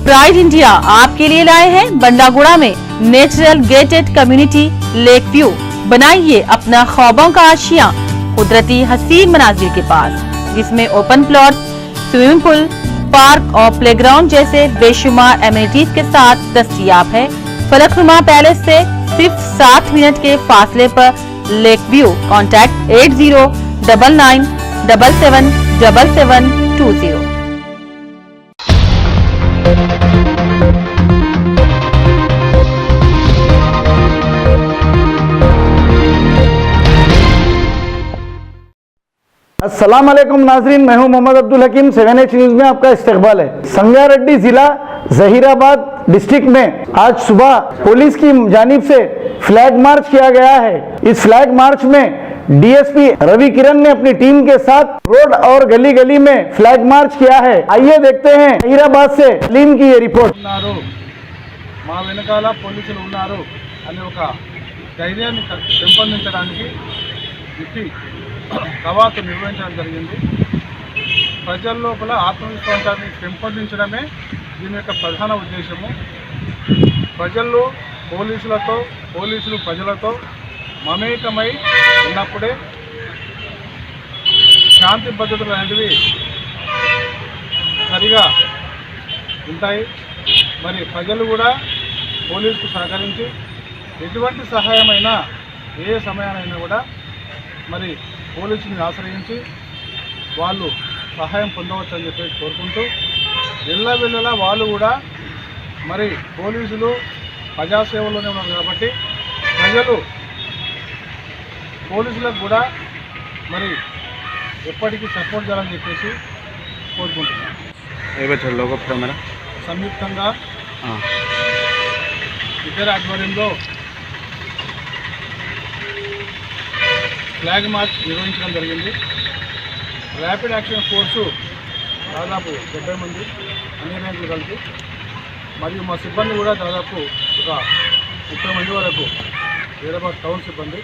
Pride India आपके लिए लाए हैं बंडागुड़ा में natural gated community lake view. बनाइए अपना ख्वाबों का आशियां कुदरती हसीन मनाजिर के पास, जिसमें open plot, swimming pool, park और प्लेग्राउंड जैसे बेशुमार एमिनिटीज के साथ दस्तयाब है। फलकनुमा पैलेस से सिर्फ 7 मिनट के फासले पर लेक व्यू। कॉन्टैक्ट 8099777720। अस्सलाम वालेकुम नाजरीन, मैं हूं मोहम्मद अब्दुल हकीम। 7H न्यूज में आपका इस्तकबाल है। संगारेड्डी जिला जहीराबाद डिस्ट्रिक्ट में आज सुबह पुलिस की जानिब से फ्लैग मार्च किया गया है। इस फ्लैग मार्च में डीएसपी रवि किरण ने अपनी टीम के साथ रोड और गली गली में फ्लैग मार्च किया है। आइए देखते हैं जहीराबाद से सलीम की ये रिपोर्ट। మా వెనకాల పోలీసులు ఉన్నారు అనే ఒక ధైర్యాన్ని పెంపొందించడానికి ఇట్టి కవాతు నిర్వహించడం జరిగింది। ప్రజల లోపల ఆత్మవిశ్వాసాన్ని పెంపొందించడమే దీని యొక్క ప్రధాన ఉద్దేశము। ప్రజలు పోలీసులు ప్రజలతో మమేకమై ఉన్నప్పుడే శాంతి భద్రతలు అనేటివి సరిగా ఉంటాయి। మరి ప్రజలు కూడా పోలీసుకు సహకరించి ఎటువంటి సహాయమైనా ఏ సమయానైనా కూడా మరి పోలీసుని ఆశ్రయించి వాళ్ళు సహాయం పొందవచ్చు అని చెప్పి కోరుకుంటూ ఎల్లవెల్లలా వాళ్ళు కూడా మరి పోలీసులు ప్రజాసేవలోనే ఉన్నారు కాబట్టి ప్రజలు పోలీసులకు కూడా మరి ఎప్పటికీ సపోర్ట్ చేయాలని చెప్పేసి కోరుకుంటున్నాను। సంయుక్తంగా ఇతర ఆధ్వర్యంలో ఫ్లాగ్ మార్చ్ నిర్వహించడం జరిగింది। ర్యాపిడ్ యాక్షన్ ఫోర్సు దాదాపు 70 మంది అన్ని ర్యాంకులు కలిపి, మరియు మా సిబ్బంది కూడా దాదాపు ఒక 30 మంది వరకు హైదరాబాద్ టౌన్ సిబ్బంది